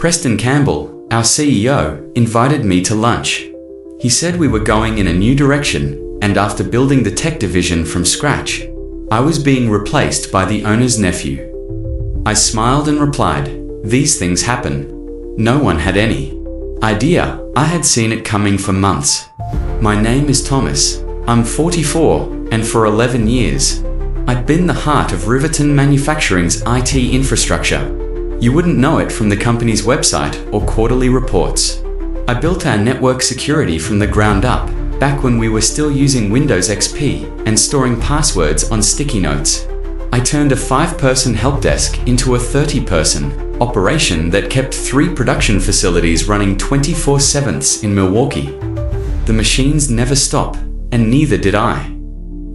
Preston Campbell, our CEO, invited me to lunch. He said we were going in a new direction, and after building the tech division from scratch, I was being replaced by the owner's nephew. I smiled and replied, "These things happen." No one had any idea I had seen it coming for months. My name is Thomas. I'm 44, and for 11 years, I'd been the heart of Riverton Manufacturing's IT infrastructure. You wouldn't know it from the company's website or quarterly reports. I built our network security from the ground up, back when we were still using Windows XP and storing passwords on sticky notes. I turned a 5-person help desk into a 30-person operation that kept 3 production facilities running 24/7 in Milwaukee. The machines never stop, and neither did I.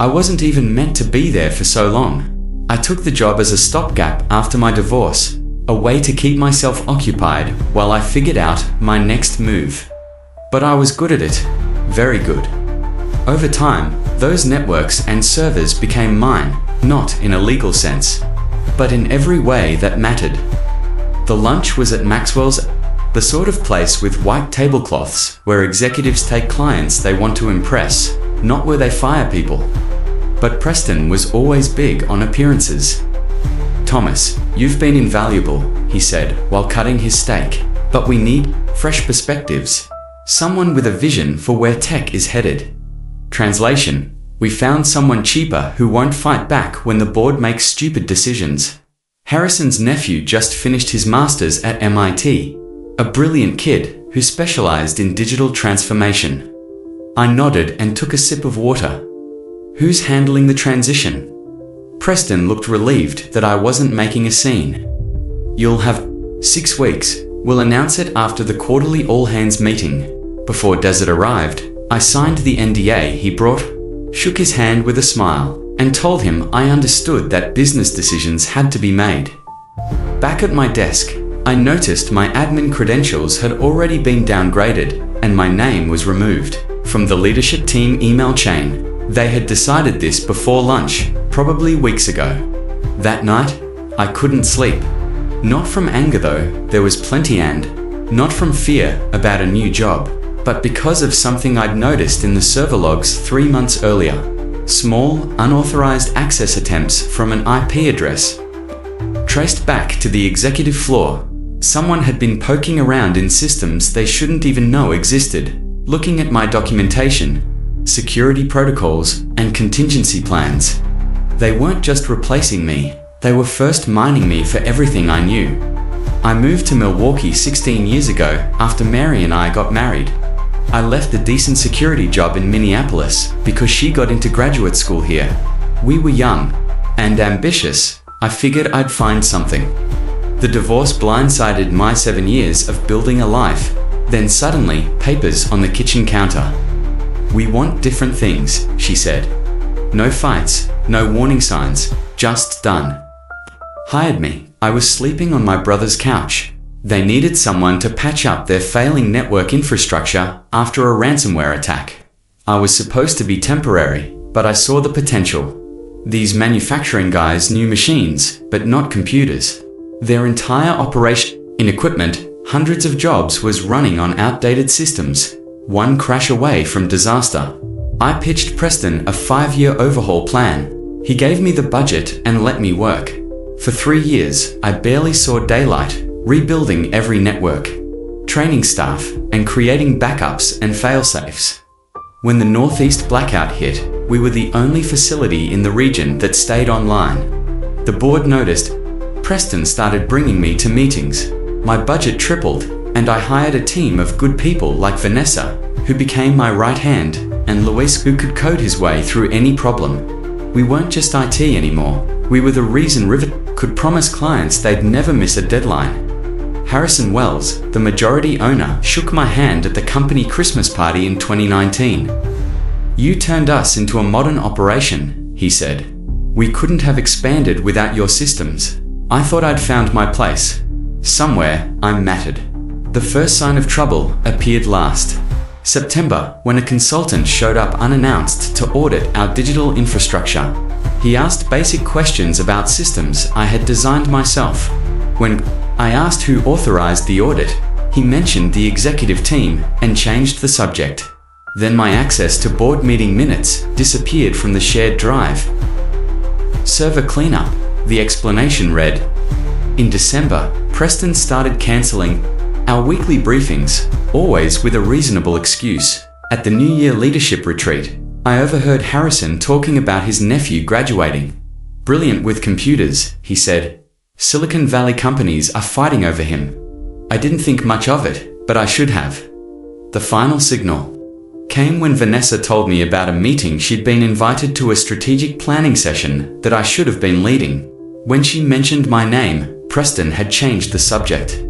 I wasn't even meant to be there for so long. I took the job as a stopgap after my divorce, a way to keep myself occupied while I figured out my next move. But I was good at it, very good. Over time, those networks and servers became mine, not in a legal sense, but in every way that mattered. The lunch was at Maxwell's, the sort of place with white tablecloths where executives take clients they want to impress, not where they fire people. But Preston was always big on appearances. "Thomas, you've been invaluable," he said while cutting his steak, "but we need fresh perspectives. Someone with a vision for where tech is headed." Translation: we found someone cheaper who won't fight back when the board makes stupid decisions. Harrison's nephew just finished his master's at MIT, a brilliant kid who specialized in digital transformation. I nodded and took a sip of water. "Who's handling the transition?" Preston looked relieved that I wasn't making a scene. "You'll have 6 weeks. We'll announce it after the quarterly all-hands meeting." Before Desert arrived, I signed the NDA he brought, shook his hand with a smile, and told him I understood that business decisions had to be made. Back at my desk, I noticed my admin credentials had already been downgraded, and my name was removed from the leadership team email chain. They had decided this before lunch, probably weeks ago. That night, I couldn't sleep. Not from anger though, there was plenty, and not from fear about a new job, but because of something I'd noticed in the server logs 3 months earlier. Small, unauthorized access attempts from an IP address. Traced back to the executive floor, someone had been poking around in systems they shouldn't even know existed, looking at my documentation, security protocols, and contingency plans. They weren't just replacing me, they were first mining me for everything I knew. I moved to Milwaukee 16 years ago after Mary and I got married. I left a decent security job in Minneapolis because she got into graduate school here. We were young and ambitious. I figured I'd find something. The divorce blindsided my 7 years of building a life. Then suddenly, papers on the kitchen counter. "We want different things," she said. No fights, no warning signs, just done. Hired me. I was sleeping on my brother's couch. They needed someone to patch up their failing network infrastructure after a ransomware attack. I was supposed to be temporary, but I saw the potential. These manufacturing guys knew machines, but not computers. Their entire operation in equipment, hundreds of jobs, was running on outdated systems, one crash away from disaster. I pitched Preston a 5-year overhaul plan. He gave me the budget and let me work. For 3 years, I barely saw daylight, rebuilding every network, training staff, and creating backups and failsafes. When the Northeast blackout hit, we were the only facility in the region that stayed online. The board noticed. Preston started bringing me to meetings. My budget tripled, and I hired a team of good people like Vanessa, who became my right hand, and Luis, who could code his way through any problem. We weren't just IT anymore. We were the reason Riverton could promise clients they'd never miss a deadline. Harrison Wells, the majority owner, shook my hand at the company Christmas party in 2019. "You turned us into a modern operation," he said. "We couldn't have expanded without your systems." I thought I'd found my place. Somewhere, I mattered. The first sign of trouble appeared last September, when a consultant showed up unannounced to audit our digital infrastructure. He asked basic questions about systems I had designed myself. When I asked who authorized the audit. He mentioned the executive team and changed the subject. Then my access to board meeting minutes disappeared from the shared drive. Server cleanup, the explanation read. In December, Preston started cancelling our weekly briefings, always with a reasonable excuse. At the New Year leadership retreat, I overheard Harrison talking about his nephew graduating. Brilliant with computers, he said. Silicon Valley companies are fighting over him. I didn't think much of it, but I should have. The final signal came when Vanessa told me about a meeting she'd been invited to, a strategic planning session that I should have been leading. When she mentioned my name, Preston had changed the subject.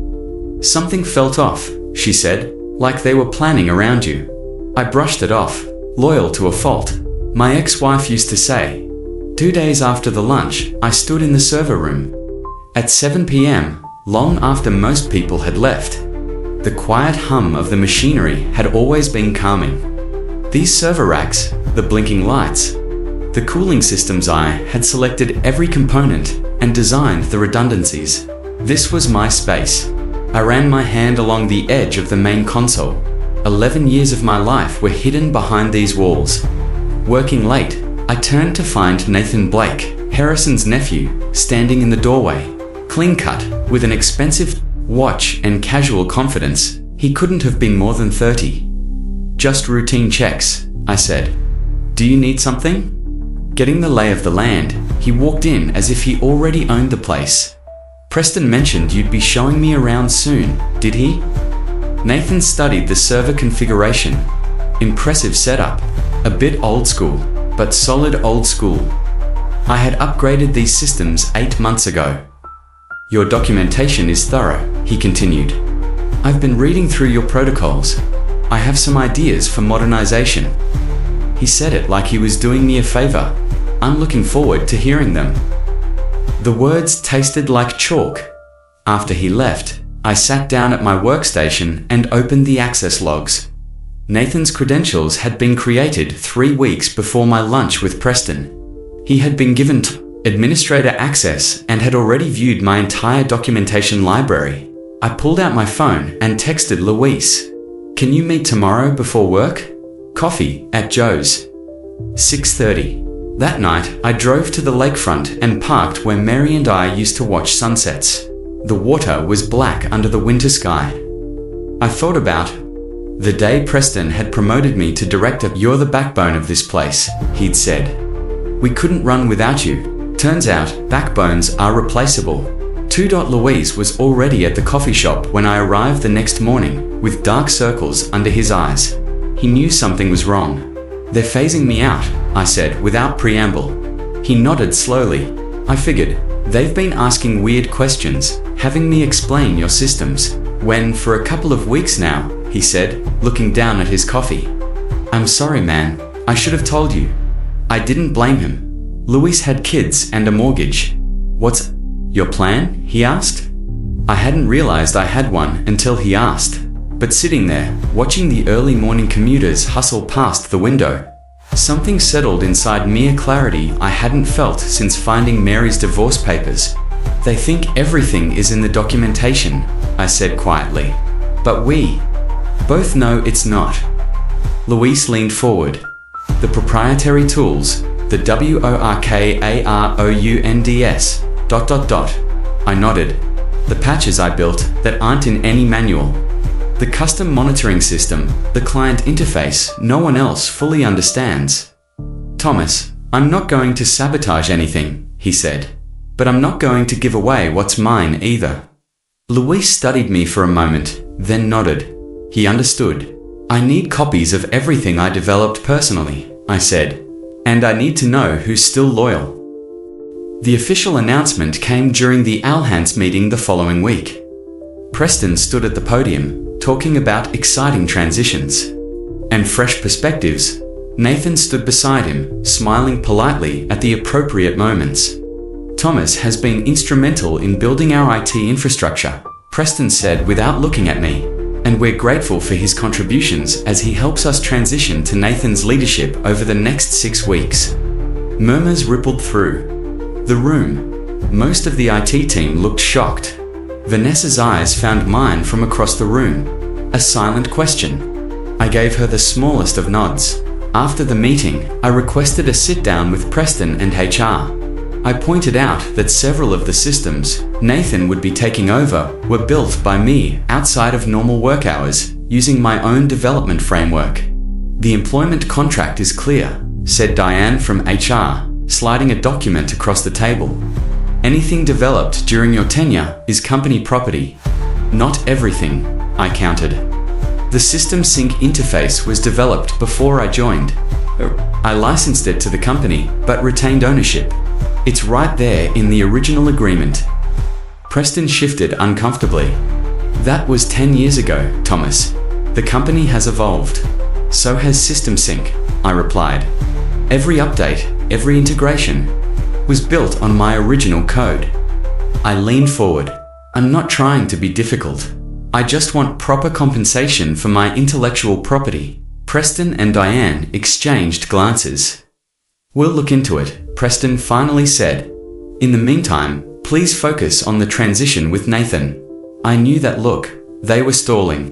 Something felt off, she said, like they were planning around you. I brushed it off, loyal to a fault. My ex-wife used to say. 2 days after the lunch, I stood in the server room. At 7 p.m., long after most people had left, the quiet hum of the machinery had always been calming. These server racks, the blinking lights, the cooling systems, I had selected every component and designed the redundancies. This was my space. I ran my hand along the edge of the main console. 11 years of my life were hidden behind these walls. Working late, I turned to find Nathan Blake, Harrison's nephew, standing in the doorway. Clean-cut, with an expensive watch and casual confidence. He couldn't have been more than 30. Just routine checks, I said. Do you need something? Getting the lay of the land, he walked in as if he already owned the place. Preston mentioned you'd be showing me around soon, did he? Nathan studied the server configuration. Impressive setup. A bit old school, but solid old school. I had upgraded these systems 8 months ago. Your documentation is thorough, he continued. I've been reading through your protocols. I have some ideas for modernization. He said it like he was doing me a favor. I'm looking forward to hearing them. The words tasted like chalk. After he left, I sat down at my workstation and opened the access logs. Nathan's credentials had been created 3 weeks before my lunch with Preston. He had been given administrator access and had already viewed my entire documentation library. I pulled out my phone and texted Luis. Can you meet tomorrow before work? Coffee at Joe's. 6:30. That night, I drove to the lakefront and parked where Mary and I used to watch sunsets. The water was black under the winter sky. I thought about the day Preston had promoted me to director. You're the backbone of this place, he'd said. We couldn't run without you. Turns out, backbones are replaceable. Louise was already at the coffee shop when I arrived the next morning, with dark circles under his eyes. He knew something was wrong. They're phasing me out, I said without preamble. He nodded slowly. I figured, they've been asking weird questions, having me explain your systems. When, for a couple of weeks now, he said, looking down at his coffee. I'm sorry, man. I should have told you. I didn't blame him. Luis had kids and a mortgage. What's your plan? He asked. I hadn't realized I had one until he asked. But sitting there, watching the early morning commuters hustle past the window, something settled inside me, a clarity I hadn't felt since finding Mary's divorce papers. They think everything is in the documentation, I said quietly. But we both know it's not. Luis leaned forward. The proprietary tools, the workarounds ... I nodded. The patches I built that aren't in any manual. The custom monitoring system, the client interface no one else fully understands. Thomas, I'm not going to sabotage anything, he said. But I'm not going to give away what's mine either. Luis studied me for a moment, then nodded. He understood. I need copies of everything I developed personally, I said. And I need to know who's still loyal. The official announcement came during the Alhance meeting the following week. Preston stood at the podium, talking about exciting transitions and fresh perspectives. Nathan stood beside him, smiling politely at the appropriate moments. Thomas has been instrumental in building our IT infrastructure, Preston said without looking at me, and we're grateful for his contributions as he helps us transition to Nathan's leadership over the next 6 weeks. Murmurs rippled through the room. Most of the IT team looked shocked. Vanessa's eyes found mine from across the room. A silent question. I gave her the smallest of nods. After the meeting, I requested a sit-down with Preston and HR. I pointed out that several of the systems Nathan would be taking over were built by me outside of normal work hours, using my own development framework. The employment contract is clear, said Diane from HR, sliding a document across the table. Anything developed during your tenure is company property. Not everything, I countered. The System Sync interface was developed before I joined. I licensed it to the company, but retained ownership. It's right there in the original agreement. Preston shifted uncomfortably. That was 10 years ago, Thomas. The company has evolved. So has System Sync, I replied. Every update, every integration, was built on my original code. I leaned forward. I'm not trying to be difficult. I just want proper compensation for my intellectual property. Preston and Diane exchanged glances. We'll look into it, Preston finally said. In the meantime, please focus on the transition with Nathan. I knew that look. They were stalling.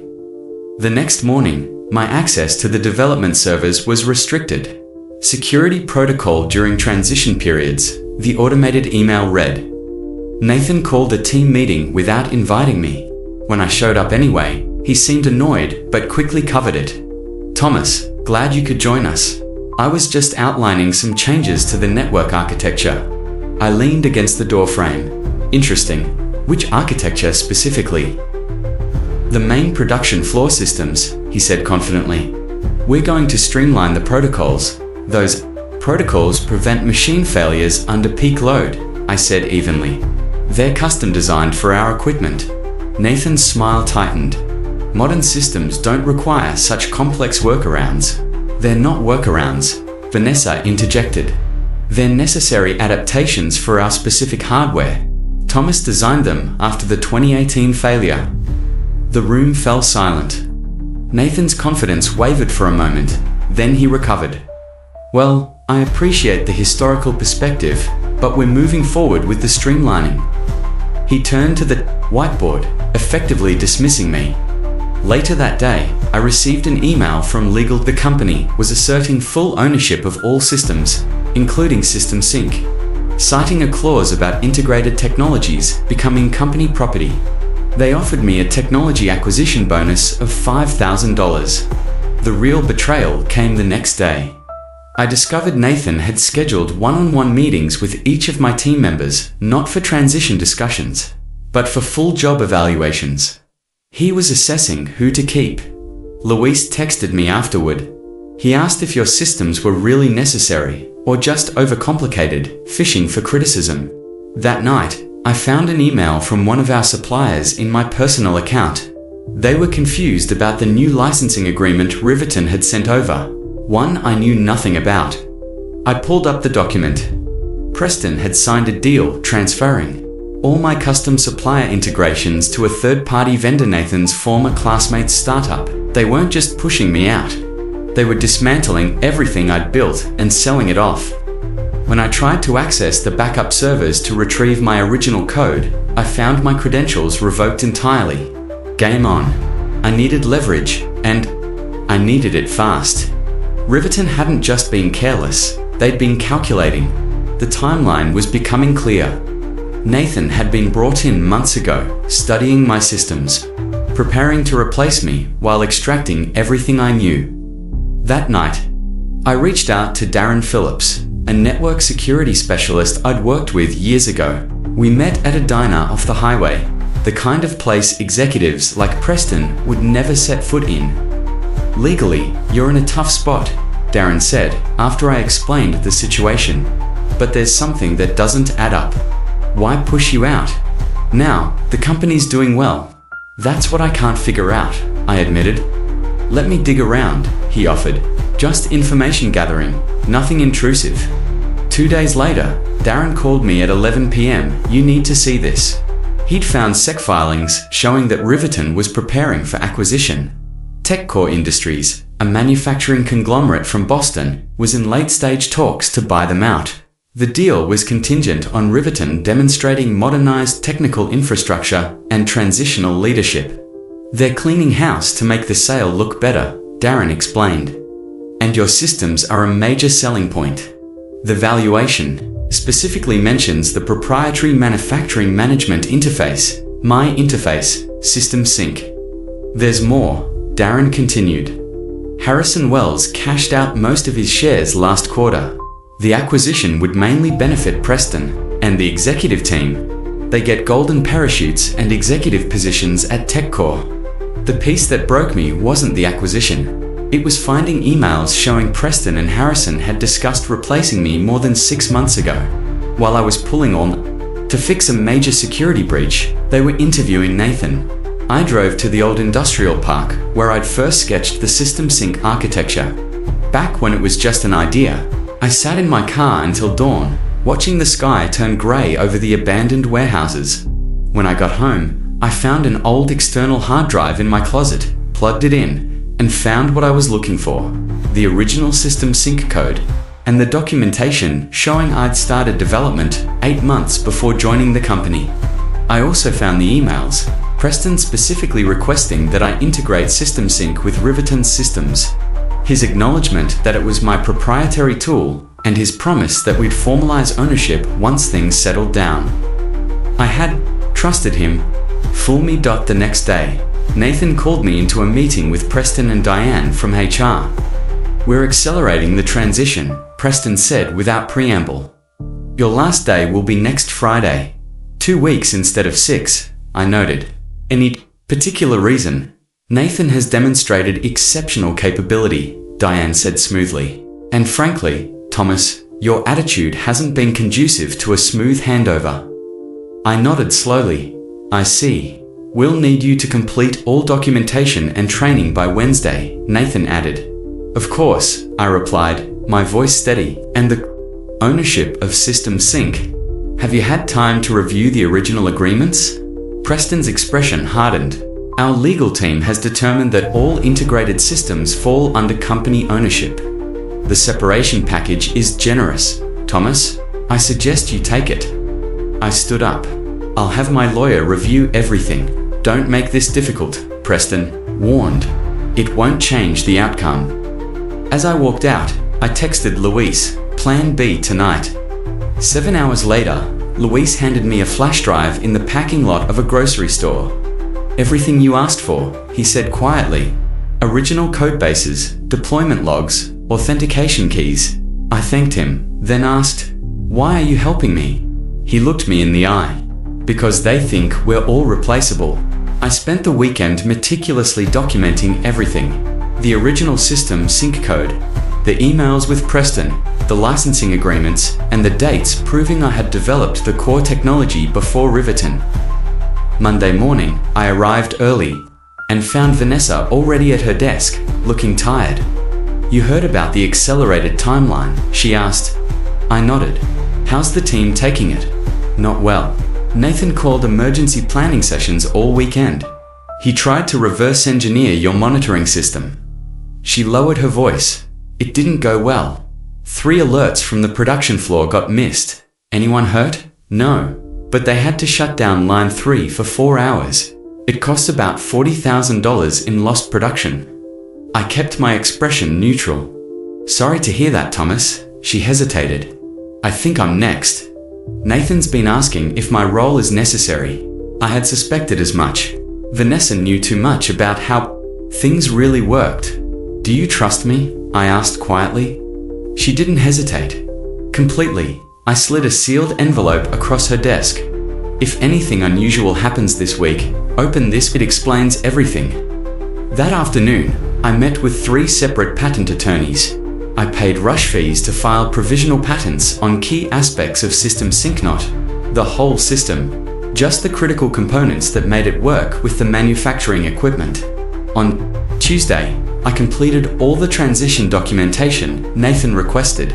The next morning, my access to the development servers was restricted. Security protocol during transition periods, the automated email read. Nathan called a team meeting without inviting me. When I showed up anyway, he seemed annoyed but quickly covered it. Thomas, glad you could join us. I was just outlining some changes to the network architecture. I leaned against the doorframe. Interesting. Which architecture specifically? The main production floor systems, he said confidently. We're going to streamline the protocols. Those protocols prevent machine failures under peak load, I said evenly. They're custom designed for our equipment. Nathan's smile tightened. Modern systems don't require such complex workarounds. They're not workarounds, Vanessa interjected. They're necessary adaptations for our specific hardware. Thomas designed them after the 2018 failure. The room fell silent. Nathan's confidence wavered for a moment, then he recovered. Well, I appreciate the historical perspective, but we're moving forward with the streamlining. He turned to the whiteboard, effectively dismissing me. Later that day, I received an email from legal. The company was asserting full ownership of all systems, including System Sync, citing a clause about integrated technologies becoming company property. They offered me a technology acquisition bonus of $5,000. The real betrayal came the next day. I discovered Nathan had scheduled one-on-one meetings with each of my team members, not for transition discussions, but for full job evaluations. He was assessing who to keep. Luis texted me afterward. He asked if your systems were really necessary, or just overcomplicated, fishing for criticism. That night, I found an email from one of our suppliers in my personal account. They were confused about the new licensing agreement Riverton had sent over, one I knew nothing about. I pulled up the document. Preston had signed a deal transferring all my custom supplier integrations to a third-party vendor, Nathan's former classmate's startup. They weren't just pushing me out. They were dismantling everything I'd built and selling it off. When I tried to access the backup servers to retrieve my original code, I found my credentials revoked entirely. Game on. I needed leverage, and I needed it fast. Riverton hadn't just been careless, they'd been calculating. The timeline was becoming clear. Nathan had been brought in months ago, studying my systems, preparing to replace me while extracting everything I knew. That night, I reached out to Darren Phillips, a network security specialist I'd worked with years ago. We met at a diner off the highway, the kind of place executives like Preston would never set foot in. Legally, you're in a tough spot, Darren said after I explained the situation. But there's something that doesn't add up. Why push you out? Now, the company's doing well. That's what I can't figure out, I admitted. Let me dig around, he offered. Just information gathering, nothing intrusive. 2 days later, Darren called me at 11 p.m. You need to see this. He'd found SEC filings showing that Riverton was preparing for acquisition. TechCore Industries, a manufacturing conglomerate from Boston, was in late-stage talks to buy them out. The deal was contingent on Riverton demonstrating modernized technical infrastructure and transitional leadership. They're cleaning house to make the sale look better, Darren explained. And your systems are a major selling point. The valuation specifically mentions the proprietary manufacturing management interface, My Interface, System Sync. There's more, Darren continued. Harrison Wells cashed out most of his shares last quarter. The acquisition would mainly benefit Preston and the executive team. They get golden parachutes and executive positions at TechCore. The piece that broke me wasn't the acquisition. It was finding emails showing Preston and Harrison had discussed replacing me more than 6 months ago. While I was pulling on to fix a major security breach, they were interviewing Nathan. I drove to the old industrial park where I'd first sketched the system sync architecture. Back when it was just an idea, I sat in my car until dawn, watching the sky turn grey over the abandoned warehouses. When I got home, I found an old external hard drive in my closet, plugged it in, and found what I was looking for: the original system sync code and the documentation showing I'd started development 8 months before joining the company. I also found the emails, Preston specifically requesting that I integrate system sync with Riverton's systems, his acknowledgement that it was my proprietary tool, and his promise that we'd formalize ownership once things settled down. I had trusted him. Fool me. The next day, Nathan called me into a meeting with Preston and Diane from HR. We're accelerating the transition, Preston said without preamble. Your last day will be next Friday. 2 weeks instead of 6, I noted. Any particular reason? Nathan has demonstrated exceptional capability, Diane said smoothly. And frankly, Thomas, your attitude hasn't been conducive to a smooth handover. I nodded slowly. I see. We'll need you to complete all documentation and training by Wednesday, Nathan added. Of course, I replied, my voice steady. And the ownership of System Sync. Have you had time to review the original agreements? Preston's expression hardened. Our legal team has determined that all integrated systems fall under company ownership. The separation package is generous, Thomas. I suggest you take it. I stood up. I'll have my lawyer review everything. Don't make this difficult, Preston warned. It won't change the outcome. As I walked out, I texted Luis, Plan B tonight. 7 hours later, Luis handed me a flash drive in the parking lot of a grocery store. Everything you asked for, he said quietly. Original codebases, deployment logs, authentication keys. I thanked him, then asked, why are you helping me? He looked me in the eye. Because they think we're all replaceable. I spent the weekend meticulously documenting everything. The original system sync code, the emails with Preston, the licensing agreements, and the dates proving I had developed the core technology before Riverton. Monday morning, I arrived early and found Vanessa already at her desk, looking tired. You heard about the accelerated timeline, she asked. I nodded. How's the team taking it? Not well. Nathan called emergency planning sessions all weekend. He tried to reverse engineer your monitoring system. She lowered her voice. It didn't go well. 3 alerts from the production floor got missed. Anyone hurt? No. But they had to shut down line 3 for 4 hours. It cost about $40,000 in lost production. I kept my expression neutral. Sorry to hear that, Thomas. She hesitated. I think I'm next. Nathan's been asking if my role is necessary. I had suspected as much. Vanessa knew too much about how things really worked. Do you trust me? I asked quietly. She didn't hesitate. Completely. I slid a sealed envelope across her desk. If anything unusual happens this week, open this. It explains everything. That afternoon, I met with 3 separate patent attorneys. I paid rush fees to file provisional patents on key aspects of System Sync, not the whole system, just the critical components that made it work with the manufacturing equipment. On Tuesday, I completed all the transition documentation Nathan requested,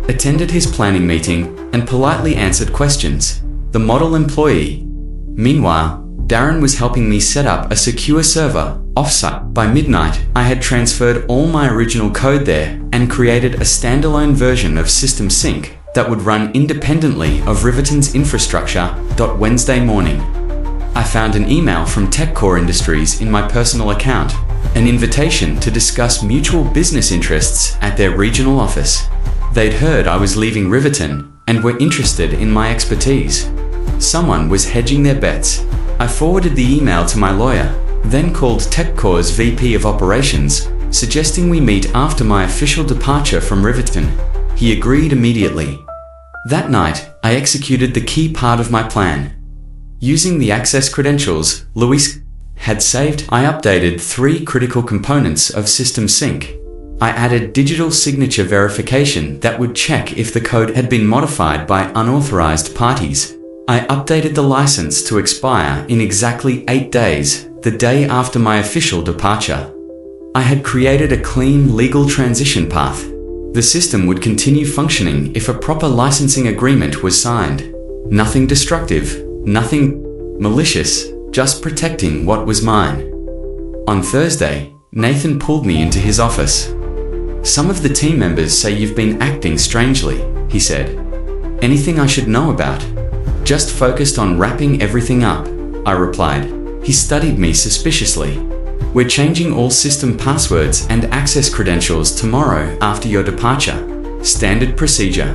attended his planning meeting, and politely answered questions. The model employee. Meanwhile, Darren was helping me set up a secure server offsite. By midnight, I had transferred all my original code there and created a standalone version of System Sync that would run independently of Riverton's infrastructure. Wednesday morning. I found an email from TechCore Industries in my personal account, an invitation to discuss mutual business interests at their regional office. They'd heard I was leaving Riverton and were interested in my expertise. Someone was hedging their bets. I forwarded the email to my lawyer, then called TechCore's VP of Operations, suggesting we meet after my official departure from Riverton. He agreed immediately. That night, I executed the key part of my plan. Using the access credentials Luis had saved, I updated 3 critical components of System Sync. I added digital signature verification that would check if the code had been modified by unauthorized parties. I updated the license to expire in exactly 8 days, the day after my official departure. I had created a clean legal transition path. The system would continue functioning if a proper licensing agreement was signed. Nothing destructive, nothing malicious, just protecting what was mine. On Thursday, Nathan pulled me into his office. "Some of the team members say you've been acting strangely," he said. "Anything I should know about?" "Just focused on wrapping everything up," I replied. He studied me suspiciously. "We're changing all system passwords and access credentials tomorrow after your departure. Standard procedure."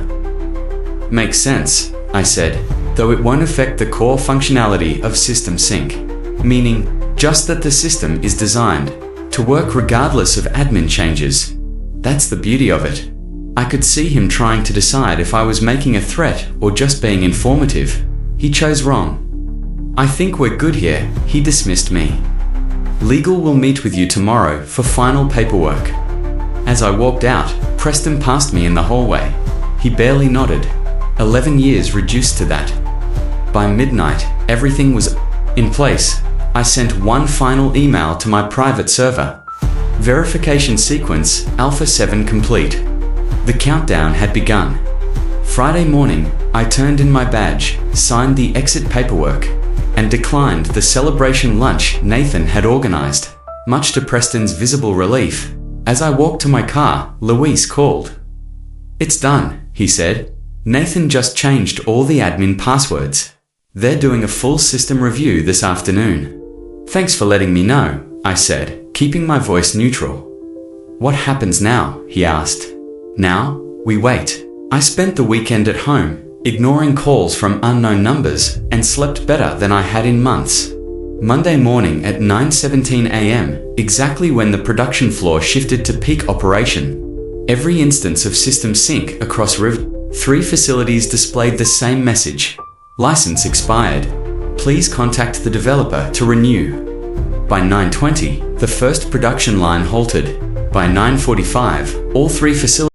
"Makes sense," I said, "though it won't affect the core functionality of System Sync." Meaning, just that the system is designed to work regardless of admin changes. That's the beauty of it. I could see him trying to decide if I was making a threat or just being informative. He chose wrong. "I think we're good here," he dismissed me. "Legal will meet with you tomorrow for final paperwork." As I walked out, Preston passed me in the hallway. He barely nodded. 11 years reduced to that. By midnight, everything was in place. I sent one final email to my private server. Verification sequence Alpha 7 complete. The countdown had begun. Friday morning, I turned in my badge, signed the exit paperwork, and declined the celebration lunch Nathan had organized. Much to Preston's visible relief, as I walked to my car, Luis called. "It's done," he said. "Nathan just changed all the admin passwords. They're doing a full system review this afternoon." "Thanks for letting me know," I said, keeping my voice neutral. "What happens now?" he asked. "Now, we wait." I spent the weekend at home, ignoring calls from unknown numbers, and slept better than I had in months. Monday morning at 9:17 a.m., exactly when the production floor shifted to peak operation, every instance of System Sync across 3 facilities displayed the same message. "License expired. Please contact the developer to renew." By 9:20, the first production line halted. By 9:45, all 3 facilities